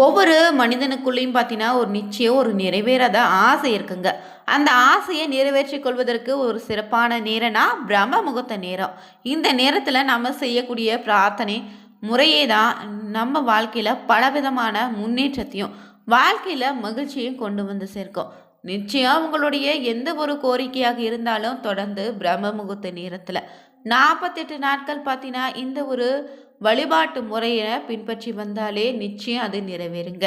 ஒவ்வொரு மனிதனுக்குள்ளேயும் பார்த்தீங்கன்னா, ஒரு நிச்சயம் ஒரு நிறைவேறாத ஆசை இருக்குங்க. அந்த ஆசைய நிறைவேற்றிக் கொள்வதற்கு ஒரு சிறப்பான நேரம்னா, பிரம்ம முகூர்த்த நேரம். இந்த நேரத்தில நம்ம செய்யக்கூடிய பிரார்த்தனை முறையே தான் நம்ம வாழ்க்கையில பலவிதமான முன்னேற்றத்தையும், வாழ்க்கையில மகிழ்ச்சியையும் கொண்டு வந்து சேர்க்கும். நிச்சயம் உங்களுடைய எந்த ஒரு கோரிக்கையாக இருந்தாலும் தொடர்ந்து பிரம்ம முகூர்த்த நேரத்தில 48 நாட்கள் பார்த்தீங்கன்னா, இந்த ஒரு வழிபாட்டு முறைய பின்பற்றி வந்தாலே நிச்சயம் அது நிறைவேறுங்க.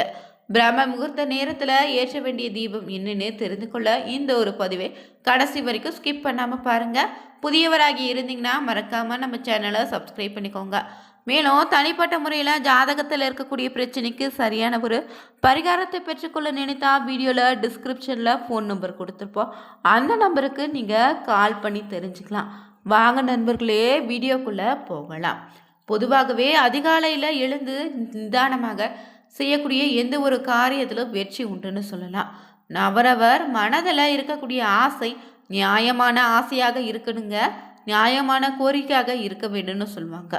பிரம்ம முகூர்த்த நேரத்துல ஏற்ற வேண்டிய தீபம் என்னன்னு தெரிந்து கொள்ள இந்த ஒரு பதிவை கடைசி வரைக்கும் ஸ்கிப் பண்ணாம பாருங்க. புதியவராகி இருந்தீங்கன்னா மறக்காம நம்ம சேனலை சப்ஸ்கிரைப் பண்ணிக்கோங்க. மேலும் தனிப்பட்ட முறையில் ஜாதகத்தில் இருக்கக்கூடிய பிரச்சனைக்கு சரியான ஒரு பரிகாரத்தை பெற்றுக்கொள்ள நினைத்தா வீடியோவில் டிஸ்கிரிப்ஷனில் ஃபோன் நம்பர் கொடுத்துருப்போம். அந்த நம்பருக்கு நீங்கள் கால் பண்ணி தெரிஞ்சுக்கலாம். வாங்க நண்பர்களே, வீடியோக்குள்ளே போகலாம். பொதுவாகவே அதிகாலையில் எழுந்து நிதானமாக செய்யக்கூடிய எந்த ஒரு காரியத்திலும் வெற்றி உண்டுன்னு சொல்லலாம். அவரவர் மனதில் இருக்கக்கூடிய ஆசை நியாயமான ஆசையாக இருக்கணுங்க. நியாயமான கோரிக்கையாக இருக்க வேண்டும்னு சொல்லுவாங்க.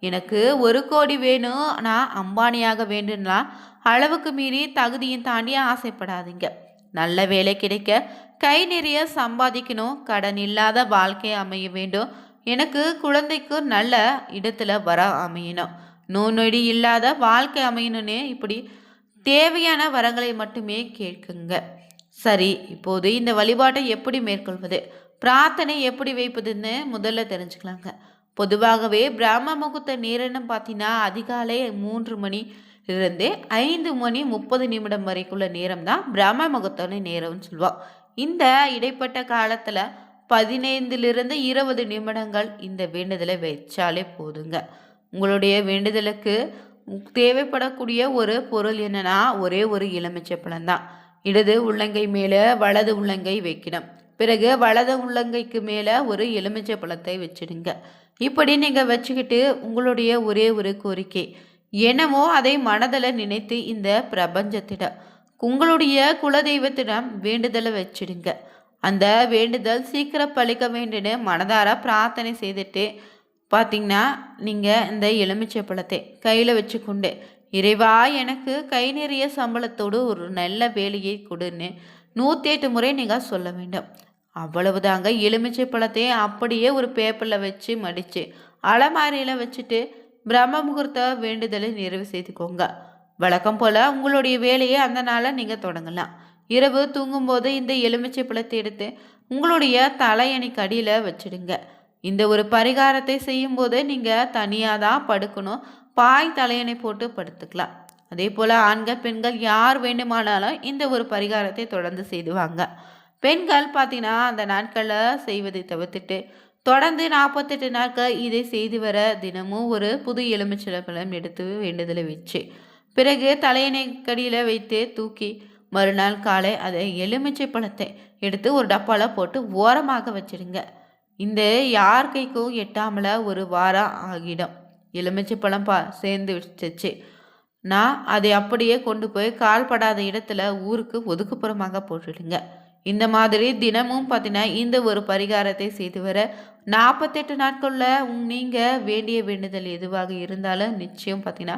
எனக்கு 1 கோடி வேணும், நான் அம்பானியாக வேண்டும்னா அளவுக்கு மீறி தகுதியும் தாண்டி ஆசைப்படாதீங்க. நல்ல வேலை கிடைக்க, கை நிறைய சம்பாதிக்கணும், கடன் இல்லாத வாழ்க்கை அமைய வேண்டும், எனக்கு குழந்தைக்கு நல்ல இடத்துல வர அமையணும், நோய் இல்லாத வாழ்க்கை அமையணும்னு இப்படி தேவையான வரங்களை மட்டுமே கேட்குங்க. சரி, இப்போது இந்த வழிபாட்டை எப்படி மேற்கொள்வது, பிரார்த்தனை எப்படி வைப்பதுன்னு முதல்ல தெரிஞ்சுக்கலாங்க. பொதுவாகவே பிரம்ம முகூர்த்த நேரம்னு பார்த்தீங்கன்னா அதிகாலை 3 மணி இருந்து 5:30 வரைக்குள்ள நேரம் தான் பிரம்ம முகூர்த்த நேரம்னு சொல்லுவோம். இந்த இடைப்பட்ட காலத்தில் 15லிருந்து 20 நிமிடங்கள் இந்த வேண்டுதலை வச்சாலே போதுங்க. உங்களுடைய வேண்டுதலுக்கு தேவைப்படக்கூடிய ஒரு பொருள் என்னன்னா, ஒரே ஒரு எலுமிச்சை பழம்தான். இடது உள்ளங்கை மேலே வலது உள்ளங்கை வைக்கணும். பிறகு வலது உள்ளங்கைக்கு மேலே ஒரு எலுமிச்சை பழத்தை வச்சிடுங்க. இப்படி நீங்கள் வச்சுக்கிட்டு உங்களுடைய ஒரே ஒரு கோரிக்கை என்னவோ அதை மனதில் நினைத்து இந்த பிரபஞ்சத்திடம் உங்களுடைய குலதெய்வத்திடம் வேண்டுதலை வச்சிடுங்க. அந்த வேண்டுதல் சீக்கிரம் பழிக்க வேண்டுன்னு மனதார பிரார்த்தனை செய்துட்டு பார்த்தீங்கன்னா, நீங்கள் இந்த எலுமிச்சை பழத்தை கையில் வச்சுக்கொண்டு, இறைவா எனக்கு கை நிறைய சம்பளத்தோடு ஒரு நல்ல வேலையை கொடுன்னு 108 முறை நீங்கள் சொல்ல வேண்டும். அவ்வளவுதாங்க. எலுமிச்சை பழத்தை அப்படியே ஒரு பேப்பரில் வச்சு மடித்து அலமாரியில் வச்சுட்டு பிரம்ம முகூர்த்த வேண்டுதலை நிறைவு செய்துக்கோங்க. வழக்கம் போல் உங்களுடைய வேலையை அந்த நாளை நீங்கள் தொடங்கலாம். இரவு தூங்கும்போது இந்த எலுமிச்சை பழத்தை எடுத்து உங்களுடைய தலையணைக்கு அடியில் வச்சிடுங்க. இந்த ஒரு பரிகாரத்தை செய்யும்போது நீங்கள் தனியாக தான் படுக்கணும். பாய் தலையணை போட்டு படுத்துக்கலாம். அதே போல் ஆண்கள் பெண்கள் யார் வேண்டுமானாலும் இந்த ஒரு பரிகாரத்தை தொடர்ந்து செய்துவாங்க. பெண்கள் பார்த்தீங்கன்னா அந்த நாட்களில் செய்வதை தவிர்த்துட்டு தொடர்ந்து 48 நாட்கள் இதை செய்து வர தினமும் ஒரு புது எலுமிச்சை பழம் எடுத்து வேண்டுதலை வச்சு பிறகு தலையணை கடியில் வைத்து தூக்கி மறுநாள் காலை அதை எலுமிச்சை பழத்தை எடுத்து ஒரு டப்பாவில் போட்டு ஓரமாக வச்சிடுங்க. இந்த யார் கைக்கும் எட்டாமல ஒரு வாரம் ஆகிடும். எலுமிச்சை பழம் சேர்ந்து வச்சு நான் அதை அப்படியே கொண்டு போய் கால்படாத இடத்துல ஊருக்கு ஒதுக்குப்புறமாக போட்டுடுங்க. இந்த மாதிரி தினமும் பார்த்தீங்கன்னா இந்த ஒரு பரிகாரத்தை செய்து வர 48 நாட்களில் நீங்கள் வேண்டிய வேண்டுதல் எதுவாக இருந்தாலும் நிச்சயம் பார்த்தீங்கன்னா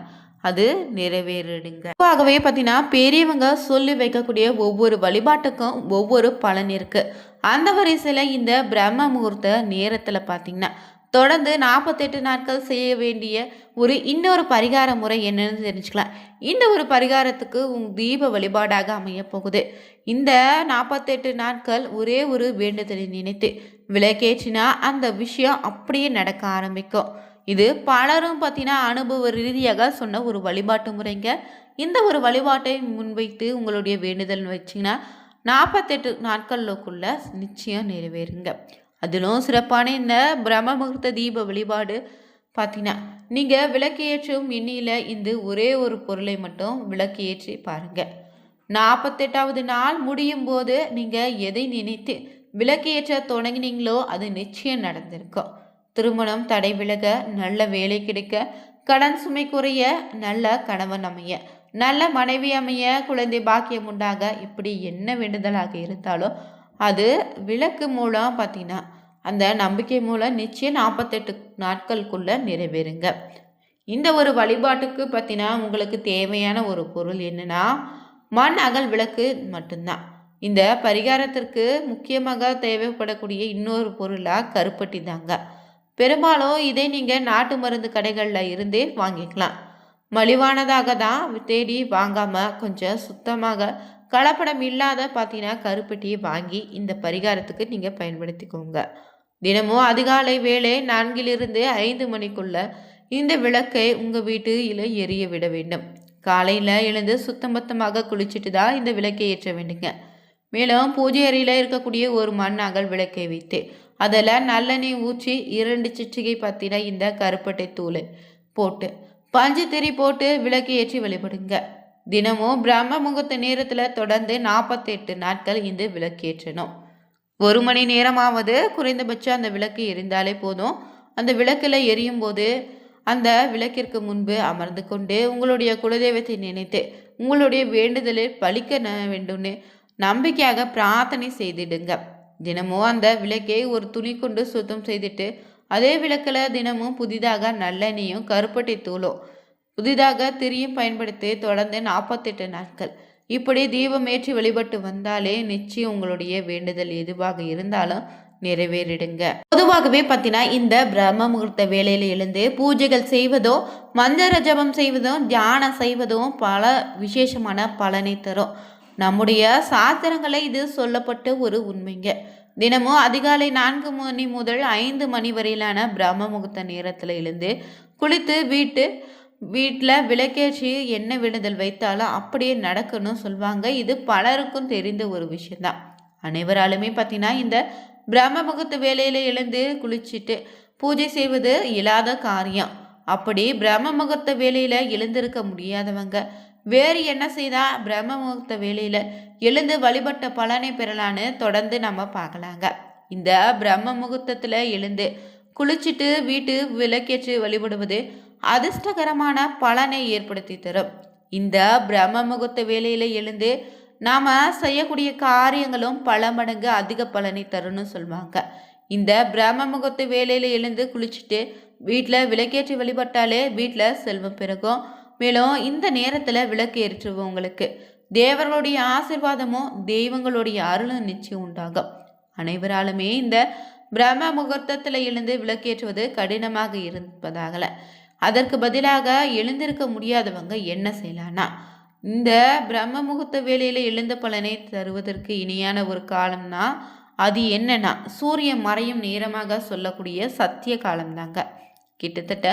அது நிறைவேறிடுங்க. பொதுவாகவே பார்த்தீங்கன்னா பெரியவங்க சொல்லி வைக்கக்கூடிய ஒவ்வொரு வழிபாட்டுக்கும் ஒவ்வொரு பலன் இருக்குது. அந்த வரிசையில் இந்த பிரம்ம முகூர்த்த நேரத்தில் பார்த்தீங்கன்னா தொடர்ந்து 48 நாட்கள் செய்ய வேண்டிய இன்னொரு பரிகார முறை என்னன்னு தெரிஞ்சுக்கலாம். இந்த ஒரு பரிகாரத்துக்கு தீப வழிபாடாக அமைய போகுது. இந்த 48 நாட்கள் ஒரே ஒரு வேண்டுதலை நினைத்து விளக்கேற்றினா அந்த விஷயம் அப்படியே நடக்க ஆரம்பிக்கும். இது பலரும் பார்த்தீங்கன்னா அனுபவ ரீதியாக சொன்ன ஒரு வழிபாட்டு முறைங்க. இந்த ஒரு வழிபாட்டை முன்வைத்து உங்களுடைய வேண்டுதல் வச்சிங்கன்னா 48 நாட்களுக்குள்ள நிச்சயம் நிறைவேறுங்க. அதிலும் சிறப்பான இந்த பிரம்ம முகூர்த்த தீப வழிபாடு பார்த்தீங்கன்னா நீங்கள் விளக்கு ஏற்றும் எண்ணியில் இந்த ஒரே ஒரு பொருளை மட்டும் விளக்கு ஏற்றி பாருங்கள். 48வது நாள் முடியும் போது நீங்கள் எதை நினைத்து விளக்கு ஏற்ற தொடங்கினீங்களோ அது நிச்சயம் நடந்திருக்கும். திருமணம் தடை விலக, நல்ல வேலை கிடைக்க, கடன் சுமை குறைய, நல்ல கணவன் அமைய, நல்ல மனைவி அமைய, குழந்தை பாக்கியம் உண்டாக, இப்படி என்ன வேண்டுதலாக இருந்தாலும் அது விளக்கு மூலம் பார்த்தீங்கன்னா அந்த நம்பிக்கை மூலம் நிச்சயம் 48 நாட்களுக்குள்ள நிறைவேறுங்க. இந்த ஒரு வழிபாட்டுக்கு பார்த்தீங்கன்னா உங்களுக்கு தேவையான ஒரு பொருள் என்னன்னா மண் அகல் விளக்கு மட்டும்தான். இந்த பரிகாரத்திற்கு முக்கியமாக தேவைப்படக்கூடிய இன்னொரு பொருளாக கருப்பட்டி தாங்க. பெரும்பாலும் இதை நீங்கள் நாட்டு மருந்து கடைகளில் இருந்தே வாங்கிக்கலாம். மலிவானதாக தான் தேடி வாங்காமல் கொஞ்சம் சுத்தமாக கலப்படம் இல்லாத பார்த்தீங்கன்னா கருப்பட்டியை வாங்கி இந்த பரிகாரத்துக்கு நீங்கள் பயன்படுத்திக்கோங்க. தினமும் அதிகாலை வேளை 4லிருந்து 5 மணிக்குள்ள இந்த விளக்கை உங்கள் வீட்டில் எரிய விட வேண்டும். காலையில் எழுந்து சுத்தமத்தமாக குளிச்சுட்டு தான் இந்த விளக்கை ஏற்ற வேண்டுங்க. மேலும் பூஜை அறையில் இருக்கக்கூடிய ஒரு மண் அகல் விளக்கை வைத்து அதில் நல்லெண்ணெய் ஊற்றி 2 சிட்டிகை பத்தின இந்த கருப்பட்டை தூளை போட்டு பஞ்சு திரி போட்டு விளக்கை ஏற்றி வழிபடுங்க. தினமும் பிரம்ம முகூர்த்த நேரத்தில் தொடர்ந்து 48 நாட்கள் இந்த விளக்கு ஏற்றணும். 1 மணி நேரமாவது குறைந்தபட்சம் அந்த விளக்கு எரிந்தாலே போதும். அந்த விளக்கில் எரியும் போது அந்த விளக்கிற்கு முன்பு அமர்ந்து கொண்டு உங்களுடைய குலதெய்வத்தை நினைத்து உங்களுடைய வேண்டுதலை பலிக்க வேண்டும்னு நம்பிக்கையாக பிரார்த்தனை செய்திடுங்க. தினமும் அந்த விளக்கை ஒரு துணி கொண்டு சுத்தம் செய்துட்டு அதே விளக்கில் தினமும் புதிதாக நல்லெண்ணெயும் கருப்பட்டை தூளும் புதிதாக திரியும் பயன்படுத்தி தொடர்ந்து 48 நாட்கள் இப்படி தீபம் ஏற்றி வழிபட்டு வந்தாலே நிச்சயம் உங்களுடைய வேண்டுதல் எதுவாக இருந்தாலும் நிறைவேறிடுங்க. பொதுவாகவே பார்த்தீங்கன்னா இந்த பிரம்ம முகூர்த்த வேலையில் எழுந்து பூஜைகள் செய்வதும் மந்திர ஜபம் செய்வதும் தியானம் செய்வதும் பல விசேஷமான பலனை தரும். நம்முடைய சாஸ்திரங்களை இது சொல்லப்பட்ட ஒரு உண்மைங்க. தினமும் அதிகாலை 4 மணி முதல் 5 மணி வரையிலான பிரம்ம முகூர்த்த நேரத்தில் எழுந்து குளித்து வீட்டில் விளக்கேற்றி என்ன வேண்டுதல் வைத்தாலும் அப்படியே நடக்கணும் சொல்லுவாங்க. இது பலருக்கும் தெரிந்த ஒரு விஷயந்தான். அனைவராலுமே பார்த்தீங்கன்னா இந்த பிரம்ம முகூர்த்த வேலையில் எழுந்து குளிச்சுட்டு பூஜை செய்வது இயலாத காரியம். அப்படி பிரம்ம முகூர்த்த வேலையில் எழுந்திருக்க முடியாதவங்க வேறு என்ன செய்தால் பிரம்ம முகூர்த்த வேலையில் எழுந்து வழிபட்ட பலனை பெறலான்னு தொடர்ந்து நம்ம பார்க்கலாங்க. இந்த பிரம்ம முகூர்த்தத்தில் எழுந்து குளிச்சுட்டு வீட்டு விளக்கேற்றி வழிபடுவது அதிர்ஷ்டகரமான பலனை ஏற்படுத்தி தரும். இந்த பிரம்ம முகூர்த்த வேலையில் எழுந்து நாம் செய்யக்கூடிய காரியங்களும் பல மடங்கு அதிக பலனை தரும்னு சொல்லுவாங்க. இந்த பிரம்ம முகூர்த்த வேலையில் எழுந்து குளிச்சுட்டு வீட்டில் விளக்கேற்றி வழிபட்டாலே வீட்டில் செல்வம் பெருகும். மேலும் இந்த நேரத்தில் விளக்கு ஏற்றுவவங்களுக்கு தேவர்களுடைய ஆசீர்வாதமும் தெய்வங்களுடைய அருளும் நிச்சயம் உண்டாகும். அனைவராலுமே இந்த பிரம்ம முகூர்த்தத்தில் எழுந்து விளக்கேற்றுவது கடினமாக இருப்பதாகல அதற்கு பதிலாக எழுந்திருக்க முடியாதவங்க என்ன செய்யலான்னா இந்த பிரம்ம முகூர்த்த வேலையில் எழுந்த பலனை தருவதற்கு இனியான ஒரு காலம்னா அது என்னன்னா சூரிய மறையும் நேரமாக சொல்லக்கூடிய சத்திய காலம்தாங்க. கிட்டத்தட்ட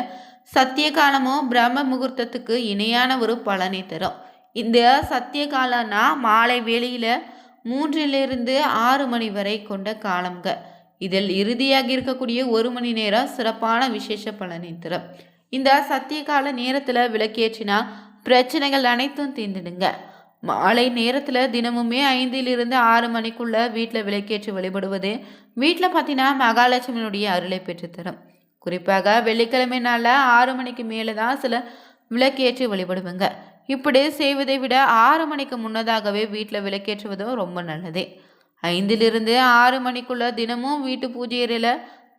சத்திய காலமும் பிரம்ம முகூர்த்தத்துக்கு இணையான ஒரு பலனை தரும். இந்த சத்திய காலம்னா மாலை வேளையில் 3லிருந்து 6 மணி வரை கொண்ட காலம்ங்க. இதில் இறுதியாக இருக்கக்கூடிய 1 மணி நேரம் சிறப்பான விசேஷ பலனை தரும். இந்த சத்திய கால நேரத்தில் விளக்கேற்றினா பிரச்சனைகள் அனைத்தும் தீர்ந்துடுங்க. மாலை நேரத்தில் தினமுமே 5லிருந்து 6 மணிக்குள்ள வீட்டில் விளக்கேற்றி வழிபடுவது வீட்டில் பார்த்தீங்கன்னா மகாலட்சுமியினுடைய அருளை பெற்றுத்தரும். குறிப்பாக வெள்ளிக்கிழமை நாளில் 6 மணிக்கு மேலே தான் சில விளக்கேற்றி வழிபடுவாங்க. இப்படி செய்வதை விட 6 மணிக்கு முன்னதாகவே வீட்டில் விளக்கேற்றுவதும் ரொம்ப நல்லதே. 5லிருந்து 6 மணிக்குள்ள தினமும் வீட்டு பூஜை அறையில்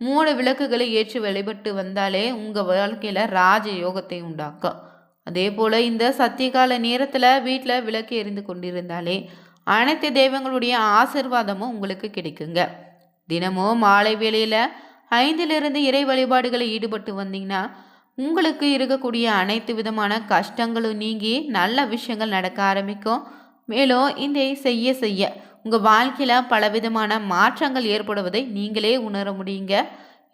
3 விளக்குகளை ஏற்றி வழிபட்டு வந்தாலே உங்கள் வாழ்க்கையில் ராஜ யோகத்தை உண்டாக்கும். அதே போல் இந்த சத்தியகால நேரத்தில் வீட்டில் விளக்கு எரிந்து கொண்டிருந்தாலே அனைத்து தெய்வங்களுடைய ஆசிர்வாதமும் உங்களுக்கு கிடைக்குங்க. தினமும் மாலை வேளையில் 5லிருந்து இறை வழிபாடுகளை ஈடுபட்டு வந்தீங்கன்னா உங்களுக்கு இருக்கக்கூடிய அனைத்து விதமான கஷ்டங்களும் நீங்கி நல்ல விஷயங்கள் நடக்க ஆரம்பிக்கும். மேலும் இதை செய்ய செய்ய உங்கள் வாழ்க்கையில் பலவிதமான மாற்றங்கள் ஏற்படுவதை நீங்களே உணர முடியுங்க.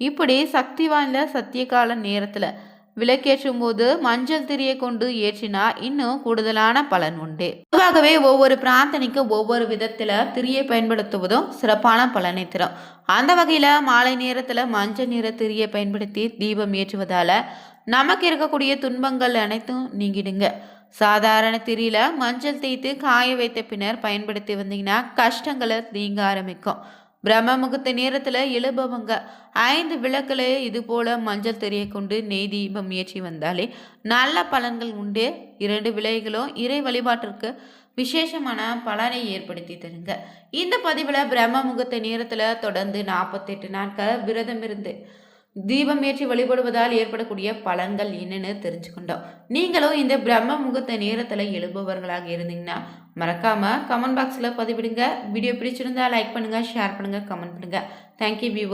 இப்படி சக்தி வாய்ந்த சத்தியகால நேரத்தில் விளக்கேற்றும் போது மஞ்சள் திரியை கொண்டு ஏற்றினா இன்னும் கூடுதலான பலன் உண்டு. பொதுவாகவே ஒவ்வொரு பிரார்த்தனைக்கும் ஒவ்வொரு விதத்தில் திரியை பயன்படுத்துவதும் சிறப்பான பலனை தரும். அந்த வகையில் மாலை நேரத்தில் மஞ்சள் நிற திரியை பயன்படுத்தி தீபம் ஏற்றுவதால் நமக்கு இருக்கக்கூடிய துன்பங்கள் அனைத்தும் நீங்கிடுங்க. சாதாரண திரியில மஞ்சள் தேய்த்து காய வைத்த பின்னர் பயன்படுத்தி வந்தீங்கன்னா கஷ்டங்களை நீங்க ஆரம்பிக்கும். பிரம்ம முகூர்த்த நேரத்தில் எழுபவங்க 5 விளக்கில் இது போல் மஞ்சள் திரியை கொண்டு நெய் தீபம் ஏற்றி வந்தாலே நல்ல பலன்கள் உண்டு. 2 விலைகளும் இறை வழிபாட்டிற்கு விசேஷமான பலனை ஏற்படுத்தி தருங்க. இந்த பதிவில் பிரம்ம முகூர்த்த நேரத்தில் தொடர்ந்து 48 நாட்கள் விரதம் இருந்து தீபம் ஏற்றி வழிபடுவதால் ஏற்படக்கூடிய பலன்கள் என்னன்னு தெரிஞ்சுக்கிட்டோம். நீங்களும் இந்த பிரம்ம முகூர்த்த நேரத்தில் எழுபவர்களாக இருந்தீங்கன்னா மறக்காம கமெண்ட் பாக்ஸில் பதிவிடுங்க. வீடியோ பிடிச்சிருந்தா லைக் பண்ணுங்க, ஷேர் பண்ணுங்க, கமெண்ட் பண்ணுங்க. Thank you viewer.